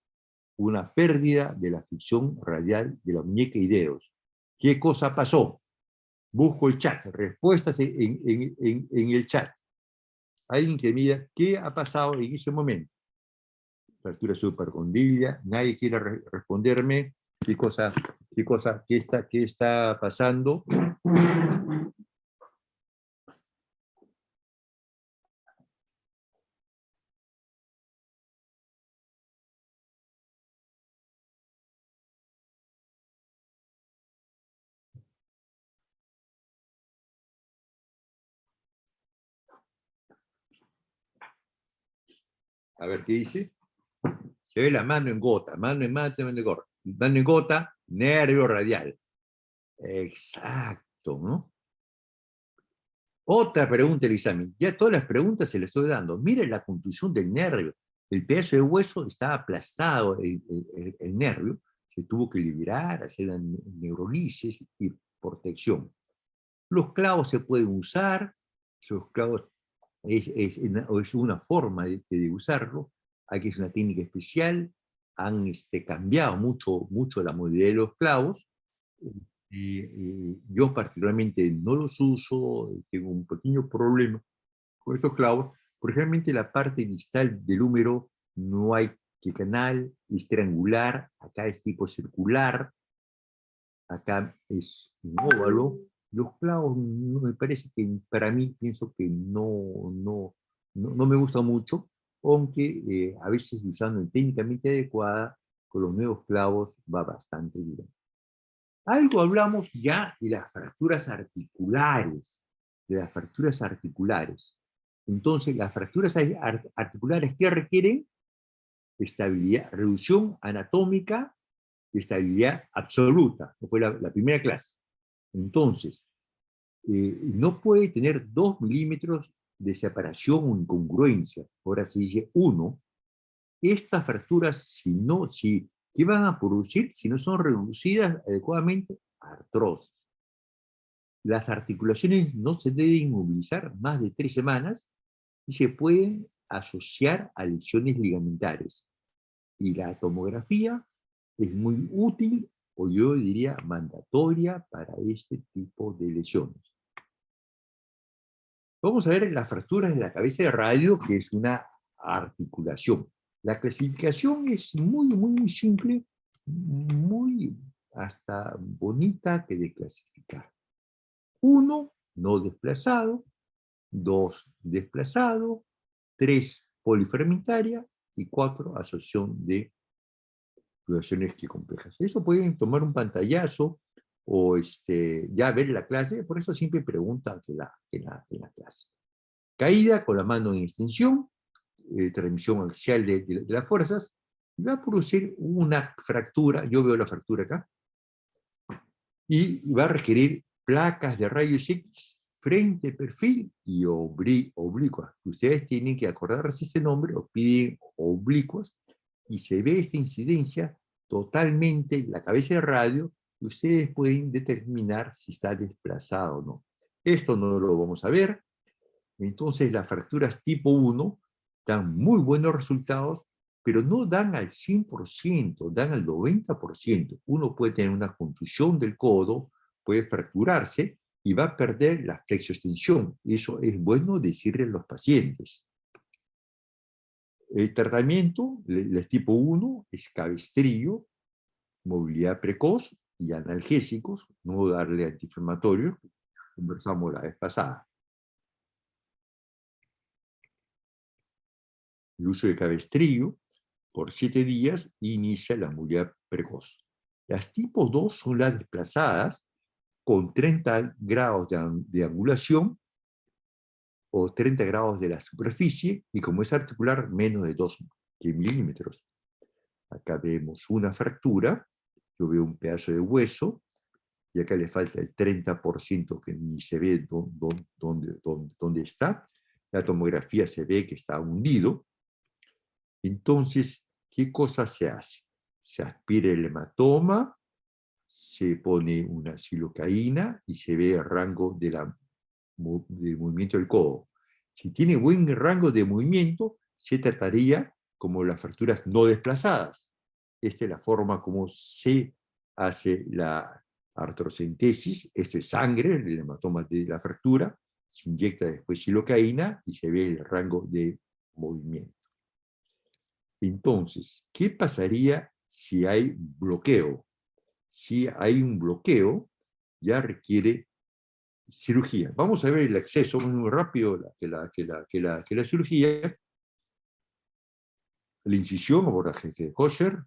una pérdida de la fricción radial de la muñeca y dedos. ¿Qué cosa pasó? Busco el chat, respuestas en el chat. Alguien que mira qué ha pasado en ese momento. Fractura supercondiliar, nadie quiere responderme qué está pasando. A ver qué dice. Se ve la mano en gota, mano en gota, nervio radial. Exacto, ¿no? Otra pregunta, Elizami. Ya todas las preguntas se le estoy dando. Miren la contusión del nervio. El pedazo de hueso está aplastado, el nervio. Se tuvo que liberar, hacer la neurolisis y protección. Los clavos se pueden usar. Esos clavos es una forma de usarlo. Aquí es una técnica especial. Han cambiado mucho la modalidad de los clavos. Yo particularmente no los uso, tengo un pequeño problema con estos clavos, porque realmente la parte distal del húmero no hay que canal, es triangular, acá es tipo circular, acá es un óvalo. Los clavos no, me parece que para mí pienso que no me gusta mucho, aunque a veces usando técnicamente adecuada, con los nuevos clavos va bastante bien. Algo hablamos ya de las fracturas articulares, Entonces, las fracturas articulares, ¿qué requieren? Estabilidad, reducción anatómica, estabilidad absoluta. Fue la primera clase. Entonces, no puede tener 2 milímetros de separación o incongruencia. Ahora se dice 1. Estas fracturas, ¿qué van a producir si no son reducidas adecuadamente? Artrosis. Las articulaciones no se deben inmovilizar más de 3 semanas y se pueden asociar a lesiones ligamentares. Y la tomografía es muy útil, o yo diría mandatoria, para este tipo de lesiones. Vamos a ver las fracturas de la cabeza de radio, que es una articulación. La clasificación es muy simple, muy hasta bonita que de clasificar. 1, no desplazado. 2, desplazado. 3, polifragmentaria. Y 4, asociación de relaciones que complejas. Eso pueden tomar un pantallazo o ya ver la clase, por eso siempre preguntan en la clase. Caída con la mano en extensión, transmisión axial de las fuerzas, y va a producir una fractura. Yo veo la fractura acá. Y va a requerir placas de rayos X frente, perfil y oblicuas. Ustedes tienen que acordarse ese nombre, o piden oblicuas, y se ve esta incidencia totalmente en la cabeza de radio, y ustedes pueden determinar si está desplazado o no. Esto no lo vamos a ver. Entonces las fracturas tipo 1 dan muy buenos resultados, pero no dan al 100%, dan al 90%. Uno puede tener una contusión del codo, puede fracturarse y va a perder la flexoextensión. Eso es bueno decirle a los pacientes. El tratamiento, el tipo 1, es cabestrillo, movilidad precoz y analgésicos, no darle antiinflamatorios, conversamos la vez pasada. El uso de cabestrillo por 7 días inicia la movilidad precoz. Las tipos 2 son las desplazadas con 30 grados de angulación o 30 grados de la superficie, y como es articular, menos de 2 milímetros. Acá vemos una fractura, yo veo un pedazo de hueso, y acá le falta el 30% que ni se ve dónde está. La tomografía se ve que está hundido. Entonces, ¿qué cosa se hace? Se aspira el hematoma, se pone una silocaína y se ve el rango del movimiento del codo. Si tiene buen rango de movimiento, se trataría como las fracturas no desplazadas. Esta es la forma como se hace la artrocentesis. Esto es sangre, el hematoma de la fractura. Se inyecta después silocaína y se ve el rango de movimiento. Entonces, ¿qué pasaría si hay bloqueo? Si hay un bloqueo, ya requiere cirugía. Vamos a ver el acceso muy rápido que la cirugía. La incisión, abordaje de Kosher.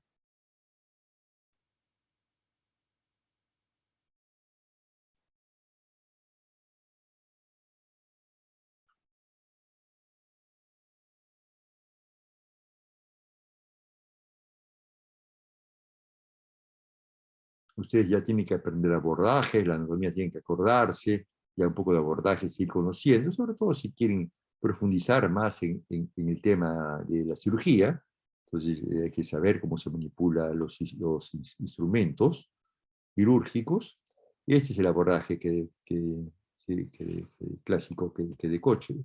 Ustedes ya tienen que aprender abordaje, la anatomía tienen que acordarse, ya un poco de abordaje, ir conociendo, sobre todo si quieren profundizar más en el tema de la cirugía. Entonces hay que saber cómo se manipulan los instrumentos quirúrgicos. Este es el abordaje clásico que de Kocher,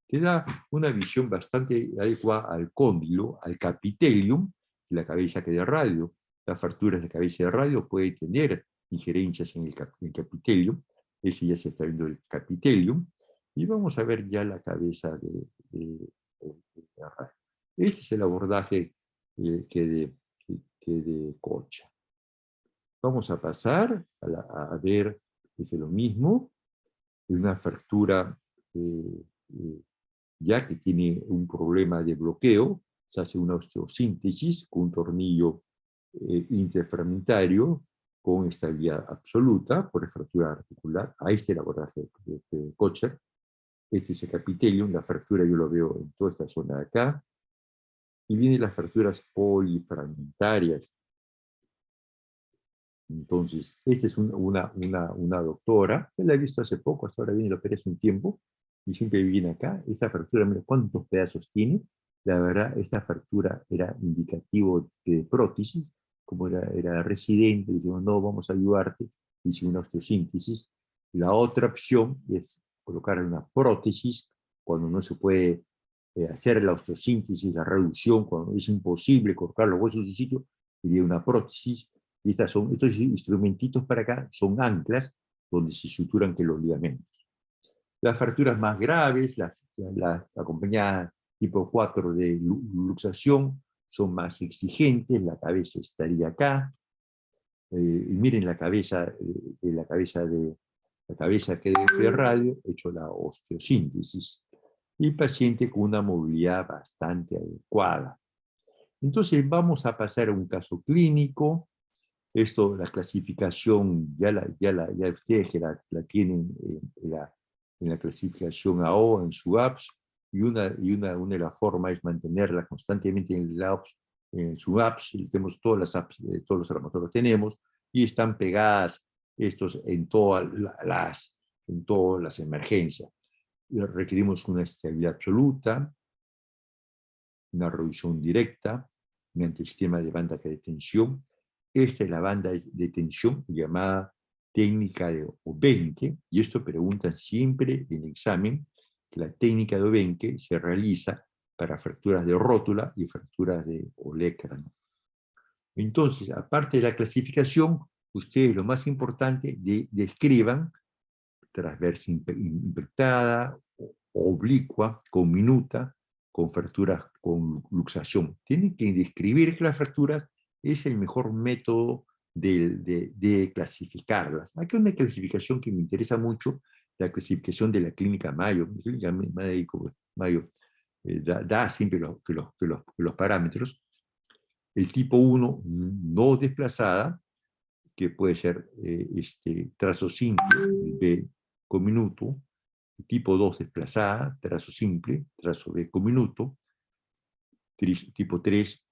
que da una visión bastante adecuada al cóndilo, al capitelium, y la cabeza que de radio. Las fracturas de cabeza de radio pueden tener injerencias en el capitelium. Ese ya se está viendo el capitelium. Y vamos a ver ya la cabeza de radio. Este es el abordaje que de Kocher. Vamos a pasar a ver, es lo mismo, una fractura ya que tiene un problema de bloqueo, se hace una osteosíntesis con un tornillo interfragmentario con estabilidad absoluta por fractura articular. Ahí está el abordaje de Kocher. Este es el capitelium, la fractura yo lo veo en toda esta zona de acá. Y vienen las fracturas polifragmentarias. Entonces, esta es una doctora, que la he visto hace poco, hasta ahora viene, lo operé hace un tiempo, y siempre viene acá. Esta fractura, mira cuántos pedazos tiene. La verdad, esta fractura era indicativo de prótesis, como era residente, dijimos, no, vamos a ayudarte, hice una osteosíntesis. La otra opción es colocar una prótesis, cuando no se puede hacer la osteosíntesis, la reducción, cuando es imposible colocar los huesos en su sitio, sería una prótesis. Y estos instrumentitos para acá son anclas donde se suturan que los ligamentos. Las fracturas más graves, las acompañadas tipo 4 de luxación, son más exigentes, la cabeza estaría acá. Y miren la cabeza que de radio, hecho la osteosíntesis. Y paciente con una movilidad bastante adecuada. Entonces vamos a pasar a un caso clínico. Esto, la clasificación, ya ustedes que la tienen en la clasificación AO, en su apps, y una de las formas es mantenerla constantemente en su apps, tenemos todas las apps, todos los traumatólogos tenemos, y están pegadas estos en todas las emergencias. Requerimos una estabilidad absoluta, una reducción directa, mediante el sistema de banda de tensión. Esta es la banda de tensión llamada técnica de Obenke, y esto preguntan siempre en el examen, que la técnica de Obenke se realiza para fracturas de rótula y fracturas de olecrano. Entonces, aparte de la clasificación, ustedes lo más importante, describan transversa impactada, oblicua, conminuta, con fracturas con luxación. Tienen que describir que las fracturas es el mejor método de clasificarlas. Aquí hay una clasificación que me interesa mucho, la clasificación de la clínica Mayo. La clínica Mayo da siempre los parámetros. El tipo 1 no desplazada, que puede ser trazo simple, B conminuto, tipo 2 desplazada, trazo simple, trazo B conminuto, tipo 3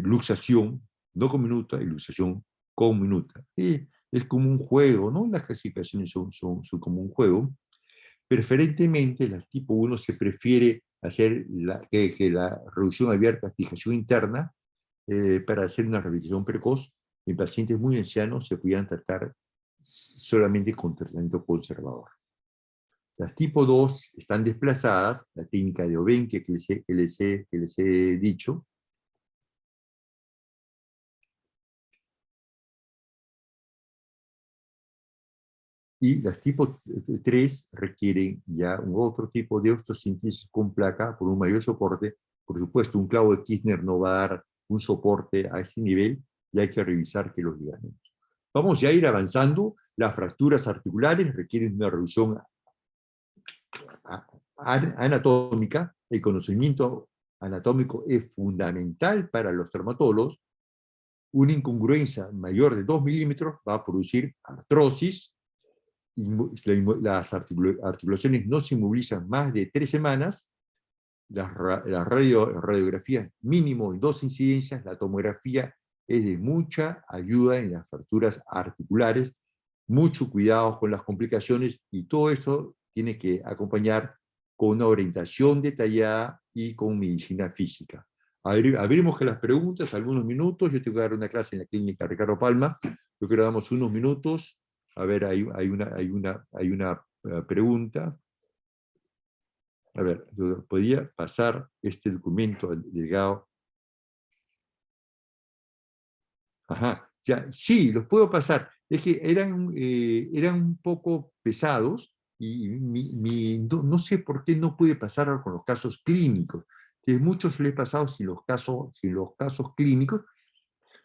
luxación no conminuta y luxación conminuta. Es como un juego, ¿no? Las clasificaciones son como un juego. Preferentemente, el tipo 1 se prefiere hacer que la reducción abierta, fijación interna, para hacer una rehabilitación precoz. En pacientes muy ancianos se podían tratar solamente con tratamiento conservador. Las tipo 2 están desplazadas, la técnica de Obenke que les he dicho. Y las tipo 3 requieren ya un otro tipo de osteosíntesis con placa por un mayor soporte. Por supuesto, un clavo de Kirchner no va a dar un soporte a ese nivel y hay que revisar que los ligamentos. Vamos ya a ir avanzando. Las fracturas articulares requieren una reducción anatómica. El conocimiento anatómico es fundamental para los traumatólogos. Una incongruencia mayor de 2 milímetros va a producir artrosis. Las articulaciones no se inmovilizan más de 3 semanas. Las radiografías mínimo en 2 incidencias. La tomografía es de mucha ayuda en las fracturas articulares. Mucho cuidado con las complicaciones, y todo esto tiene que acompañar con una orientación detallada y con medicina física. Abrimos que las preguntas, algunos minutos. Yo tengo que dar una clase en la clínica Ricardo Palma. Yo creo que damos unos minutos. A ver, hay una pregunta. A ver, ¿podría pasar este documento al delegado? Ajá, ya, sí, los puedo pasar. Es que eran un poco pesados y no sé por qué no puede pasar con los casos clínicos. Que muchos le he pasado sin los casos clínicos.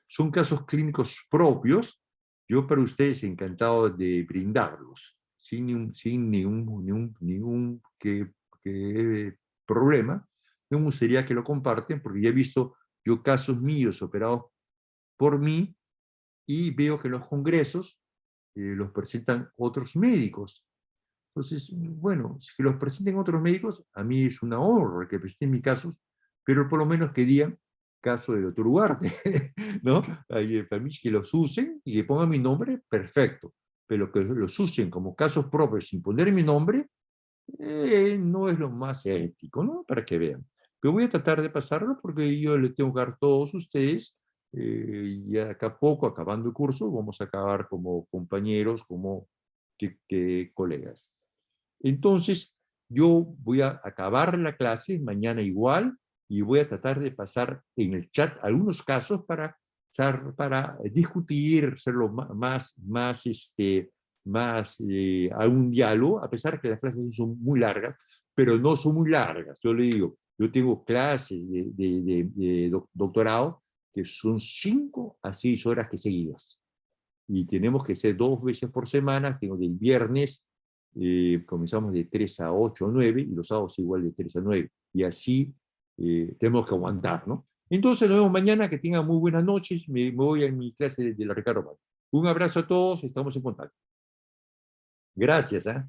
Son casos clínicos propios. Yo para ustedes encantado de brindarlos, sin ningún problema. Me gustaría que lo comparten, porque ya he visto yo casos míos operados por mí, y veo que los congresos los presentan otros médicos. Entonces, bueno, si los presenten otros médicos, a mí es una honra que presenten mis casos, pero por lo menos que digan caso del doctor Ugarte, ¿no? Para mí que los usen y que pongan mi nombre, perfecto, pero que los usen como casos propios sin poner mi nombre, no es lo más ético, ¿no? Para que vean. Pero voy a tratar de pasarlo porque yo les tengo que dar a todos ustedes, y acá a poco, acabando el curso, vamos a acabar como compañeros, como colegas. Entonces, yo voy a acabar la clase mañana igual, y voy a tratar de pasar en el chat algunos casos para discutir, hacerlo algún diálogo, a pesar que las clases son muy largas, pero no son muy largas. Yo le digo, yo tengo clases de doctorado que son 5 a 6 horas que seguidas. Y tenemos que ser 2 veces por semana. Tengo del viernes, comenzamos de 3 a 8 o 9, y los sábados igual de 3 a 9. Y así tenemos que aguantar, ¿no? Entonces nos vemos mañana, que tengan muy buenas noches. Me voy a mi clase de la Ricardo Palma. Un abrazo a todos, estamos en contacto. Gracias, ¿eh?